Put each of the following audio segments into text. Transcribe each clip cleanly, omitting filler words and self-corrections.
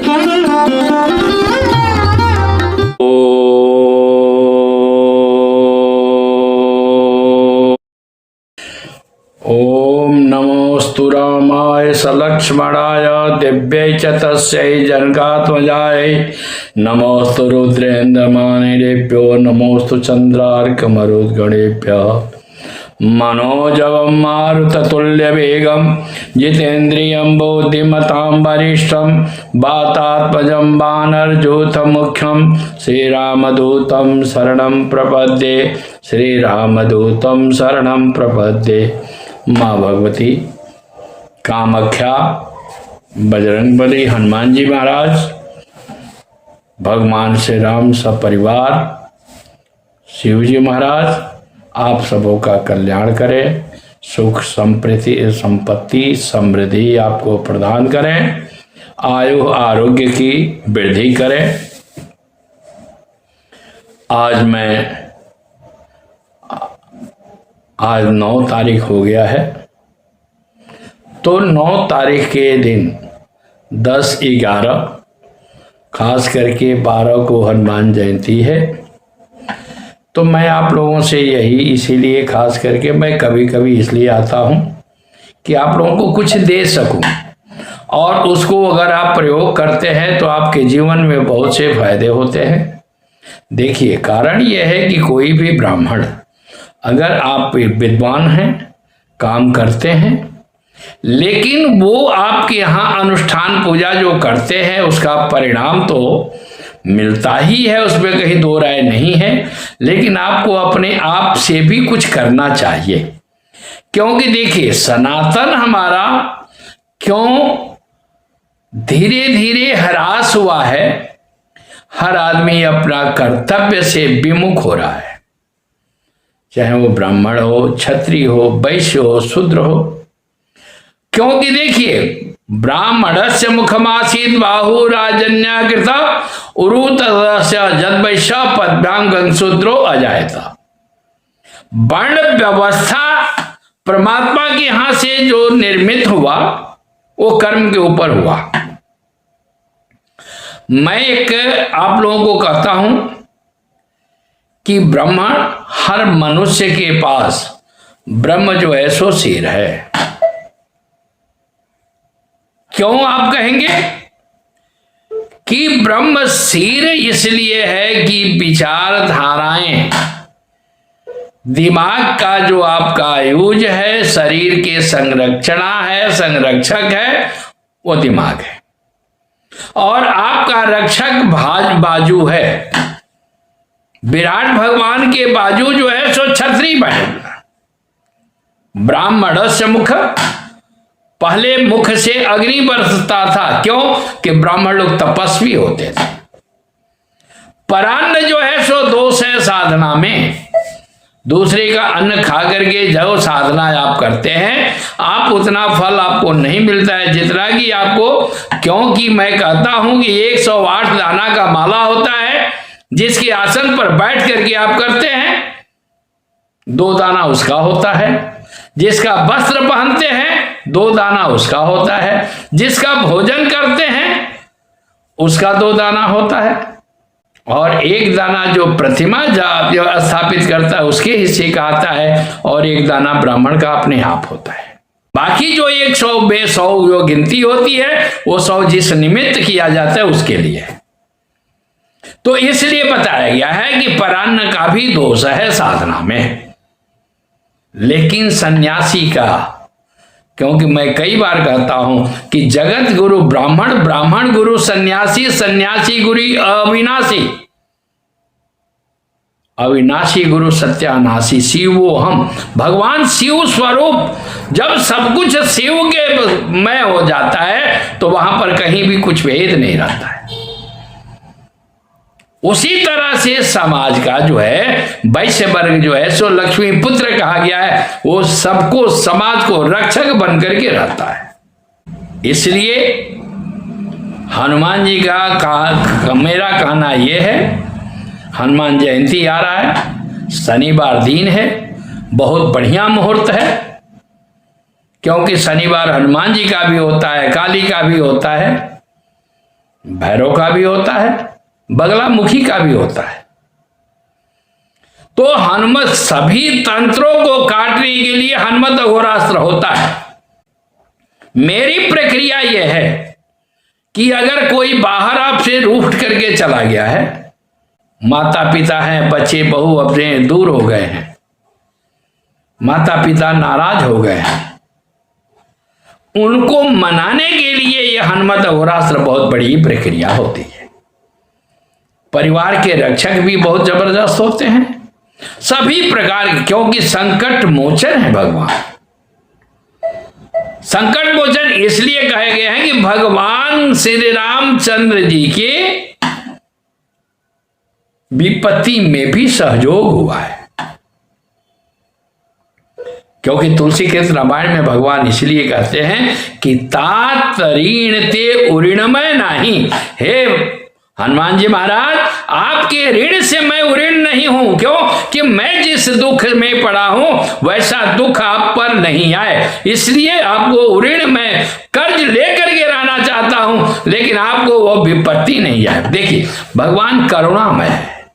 ओम नमोस्तु रामाय सलक्ष्मणाय दिव्यै च तस्यै जनकात्मजायै नमोस्तु रुद्रेन्द्रमानिरेभ्यो नमोस्तु चन्द्रार्कमरुद्गणेभ्यः मनोजवं मारुततुल्यवेगं जितेन्द्रियं बुद्धिमतां वरिष्ठं वातात्मजं वानरयूथमुख्यं श्रीरामदूतं शरणं प्रपद्ये श्रीरामदूतं शरणं प्रपद्ये। माँ भगवती कामाख्या बजरंगबली हनुमान जी महाराज भगवान श्री राम सपरिवार शिव जी महाराज आप सबों का कल्याण करें, सुख संपत्ति समृद्धि आपको प्रदान करें, आयु आरोग्य की वृद्धि करें। आज 9 तारीख हो गया है, तो 9 तारीख के दिन 10/11 खास करके 12 को हनुमान जयंती है। तो मैं आप लोगों से यही इसीलिए खास करके मैं कभी कभी इसलिए आता हूँ कि आप लोगों को कुछ दे सकूँ, और उसको अगर आप प्रयोग करते हैं तो आपके जीवन में बहुत से फायदे होते हैं। देखिए, कारण यह है कि कोई भी ब्राह्मण अगर आप विद्वान हैं, काम करते हैं, लेकिन वो आपके यहाँ अनुष्ठान पूजा जो करते हैं उसका परिणाम तो मिलता ही है, उसमें कहीं दो राय नहीं है, लेकिन आपको अपने आप से भी कुछ करना चाहिए। क्योंकि देखिए, सनातन हमारा क्यों धीरे धीरे ह्रास हुआ है, हर आदमी अपना कर्तव्य से विमुख हो रहा है, चाहे वो ब्राह्मण हो, क्षत्रिय हो, वैश्य हो, शूद्र हो। क्योंकि देखिए, ब्राह्मणस्य मुखमासीत् बाहु राजन्याकृत उरुतस्य जद्वैश्य पद्भ्याम गंगशूद्रो अजायता। वर्ण व्यवस्था परमात्मा के यहां से जो निर्मित हुआ वो कर्म के ऊपर हुआ। मैं एक आप लोगों को कहता हूं कि ब्रह्मा हर मनुष्य के पास ब्रह्म जो है सो सिर है। क्यों आप कहेंगे कि ब्रह्म सिर इसलिए है कि विचारधाराएं, दिमाग का जो आपका यूज है, शरीर के संरक्षणा है, संरक्षक है, वो दिमाग है, और आपका रक्षक बाजू है। विराट भगवान के बाजू जो है सो छतरी बनेगा। ब्राह्मणस्य मुख, पहले मुख से अग्नि बरसता था। क्यों? कि ब्राह्मण लोग तपस्वी होते थे। परान्न जो है सो दोष है साधना में। दूसरे का अन्न खा करके जो साधना आप करते हैं, आप उतना फल आपको नहीं मिलता है जितना कि आपको, क्योंकि मैं कहता हूं कि 108 दाना का माला होता है, जिसके आसन पर बैठ करके आप करते हैं 2 दाना उसका होता है, जिसका वस्त्र पहनते हैं 2 दाना उसका होता है, जिसका भोजन करते हैं उसका 2 दाना होता है, और 1 दाना जो प्रतिमा जो स्थापित करता है उसके हिस्से का आता है, और 1 दाना ब्राह्मण का अपने आप होता है। बाकी जो 100 जो गिनती होती है वो 100 जिस निमित्त किया जाता है उसके लिए। तो इसलिए बताया गया है कि परान्न का भी दोष है साधना में, लेकिन सन्यासी का, क्योंकि मैं कई बार कहता हूं कि जगत गुरु ब्राह्मण, ब्राह्मण गुरु सन्यासी, सन्यासी गुरु अविनाशी, अविनाशी गुरु सत्यानाशी, शिवो हम। भगवान शिव स्वरूप, जब सब कुछ शिव के मय हो जाता है तो वहां पर कहीं भी कुछ भेद नहीं रहता है। उसी तरह से समाज का जो है वैश्य वर्ग जो है सो लक्ष्मी पुत्र कहा गया है, वो सबको, समाज को रक्षक बन करके रहता है। इसलिए हनुमान जी का मेरा कहना यह है, हनुमान जयंती आ रहा है, शनिवार दिन है, बहुत बढ़िया मुहूर्त है, क्योंकि शनिवार हनुमान जी का भी होता है, काली का भी होता है, भैरव का भी होता है, बगलामुखी का भी होता है। तो हनुमत सभी तंत्रों को काटने के लिए हनुमत अघोरास्त्र होता है। मेरी प्रक्रिया यह है कि अगर कोई बाहर आपसे रूठ करके चला गया है, माता पिता हैं, बच्चे बहू अपने दूर हो गए हैं, माता पिता नाराज हो गए हैं, उनको मनाने के लिए यह हनुमत अघोरास्त्र बहुत बड़ी प्रक्रिया होती है। परिवार के रक्षक भी बहुत जबरदस्त होते हैं, सभी प्रकार के, क्योंकि संकट मोचन है भगवान। संकट मोचन इसलिए कहे गए हैं कि भगवान श्री रामचंद्र जी के विपत्ति में भी सहयोग हुआ है। क्योंकि तुलसी के रामायण में भगवान इसलिए कहते हैं कि तात ऋण ते उऋणमय नहीं। हे हनुमान जी महाराज, आपके ऋण से मैं उऋण नहीं हूं। क्यों? कि मैं जिस दुख में पड़ा हूं वैसा दुख आप पर नहीं आए, इसलिए आपको ऋण में कर्ज लेकर के रहना चाहता हूं, लेकिन आपको वो विपत्ति नहीं आए। देखिए, भगवान करुणामय है,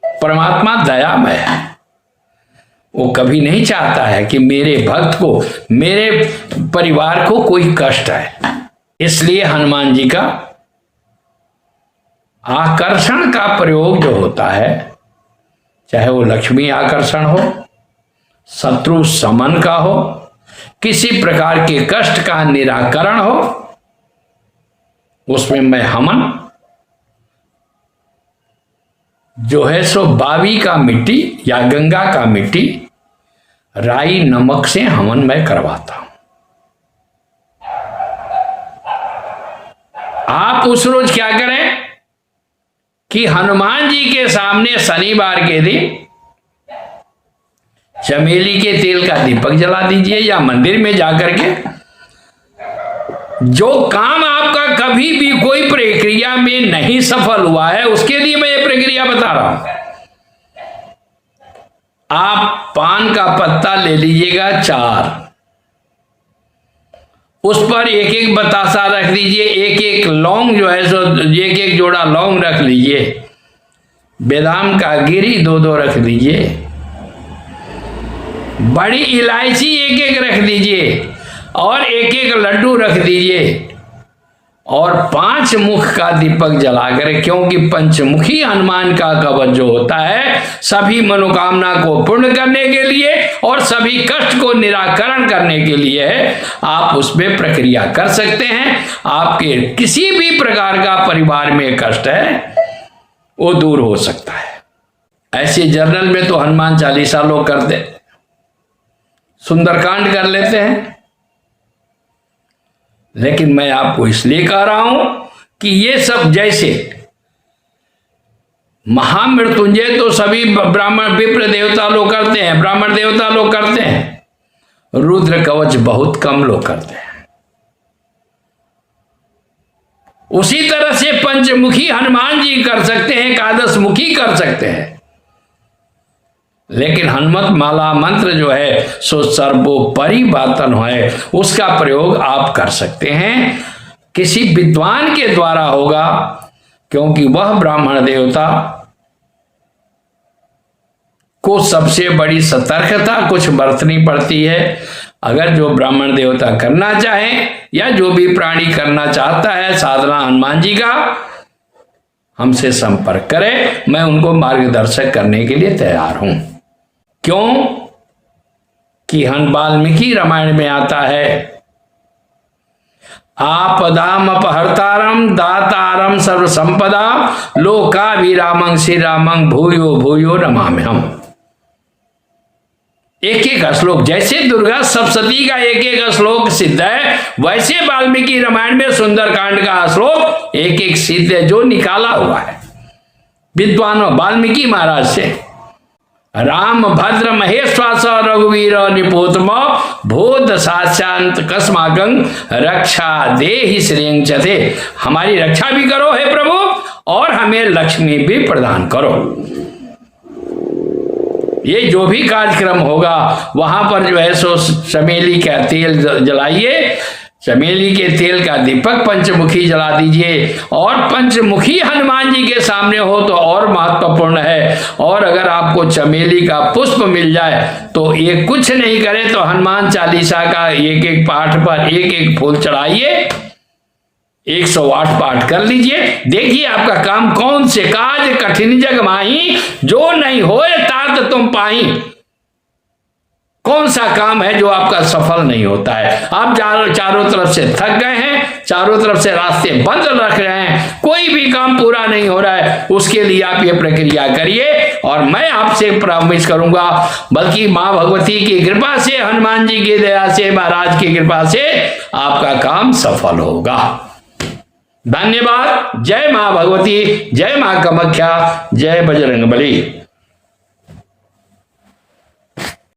परमात्मा दयामय है। वो कभी नहीं चाहता है कि मेरे भक्त को, मेरे परिवार को कोई कष्ट है। इसलिए हनुमान जी का आकर्षण का प्रयोग जो होता है, चाहे वो लक्ष्मी आकर्षण हो, शत्रु समन का हो, किसी प्रकार के कष्ट का निराकरण हो, उसमें मैं हमन जो है सो बावी का मिट्टी या गंगा का मिट्टी राई नमक से हमन मैं करवाता हूं। आप उस रोज क्या करें कि हनुमान जी के सामने शनिवार के दिन चमेली के तेल का दीपक जला दीजिए, या मंदिर में जाकर के जो काम आपका कभी भी कोई प्रक्रिया में नहीं सफल हुआ है, उसके लिए मैं ये प्रक्रिया बता रहा हूं। आप पान का पत्ता ले लीजिएगा 4, उस पर एक एक बतासा रख दीजिए, एक एक लौंग जो है सो एक एक जोड़ा लौंग रख लीजिए, बादाम का गिरी 2-2 रख दीजिए, बड़ी इलायची एक एक रख दीजिए, और एक एक लड्डू रख दीजिए, और 5 मुख का दीपक जलाकर, क्योंकि पंचमुखी हनुमान का कवच जो होता है सभी मनोकामना को पूर्ण करने के लिए और सभी कष्ट को निराकरण करने के लिए है। आप उसमें प्रक्रिया कर सकते हैं। आपके किसी भी प्रकार का परिवार में कष्ट है वो दूर हो सकता है। ऐसे जर्नल में तो हनुमान चालीसा लोग करते, सुंदरकांड कर लेते हैं, लेकिन मैं आपको इसलिए कह रहा हूं कि ये सब, जैसे महामृत्युंजय तो सभी ब्राह्मण विप्र देवता लोग करते हैं, ब्राह्मण देवता लोग करते हैं, रुद्र कवच बहुत कम लोग करते हैं। उसी तरह से पंचमुखी हनुमान जी कर सकते हैं, एकादश मुखी कर सकते हैं, लेकिन हनुमत माला मंत्र जो है सो सर्वोपरि बातन है, उसका प्रयोग आप कर सकते हैं। किसी विद्वान के द्वारा होगा, क्योंकि वह ब्राह्मण देवता को सबसे बड़ी सतर्कता कुछ बरतनी पड़ती है। अगर जो ब्राह्मण देवता करना चाहे या जो भी प्राणी करना चाहता है साधना हनुमान जी का, हमसे संपर्क करें, मैं उनको मार्गदर्शक करने के लिए तैयार हूं। क्यों? कि वाल्मीकि रामायण में आता है, आपदाम अपहर्तारम दातारम सर्व संपदा लोकाभिरामं श्री रामं भूयो भूयो नमाम्यहम्। एक एक श्लोक, जैसे दुर्गा सप्तशती का एक एक श्लोक सिद्ध है, वैसे वाल्मीकि रामायण में सुंदरकांड का श्लोक एक एक सिद्ध है, जो निकाला हुआ है विद्वानों वाल्मीकि महाराज से। राम भद्र महेश्वास रघुवीर निपोतम भूत साक्षांत कस्माकं रक्षा देहि श्रेयं चते। हमारी रक्षा भी करो हे प्रभु, और हमें लक्ष्मी भी प्रदान करो। ये जो भी कार्यक्रम होगा वहां पर जो है सो चमेली का तेल जलाइए, चमेली के तेल का दीपक पंचमुखी जला दीजिए, और पंचमुखी हनुमान जी के सामने हो तो और महत्वपूर्ण है। और अगर आपको चमेली का पुष्प मिल जाए तो ये कुछ नहीं करे तो हनुमान चालीसा का एक एक पाठ पर एक एक फूल चढ़ाइए, 108 पाठ कर लीजिए। देखिए आपका काम कौन से काज कठिन जग माही, जो नहीं होए तात तुम पाही। कौन सा काम है जो आपका सफल नहीं होता है? आप चारों तरफ से थक गए हैं, चारों तरफ से रास्ते बंद रख रहे हैं, कोई भी काम पूरा नहीं हो रहा है, उसके लिए आप ये प्रक्रिया करिए और मैं आपसे प्रॉमिस करूंगा, बल्कि मां भगवती की कृपा से, हनुमान जी की दया से, महाराज की कृपा से आपका काम सफल होगा। धन्यवाद। जय मां भगवती, जय मां कामाख्या, जय बजरंगबली।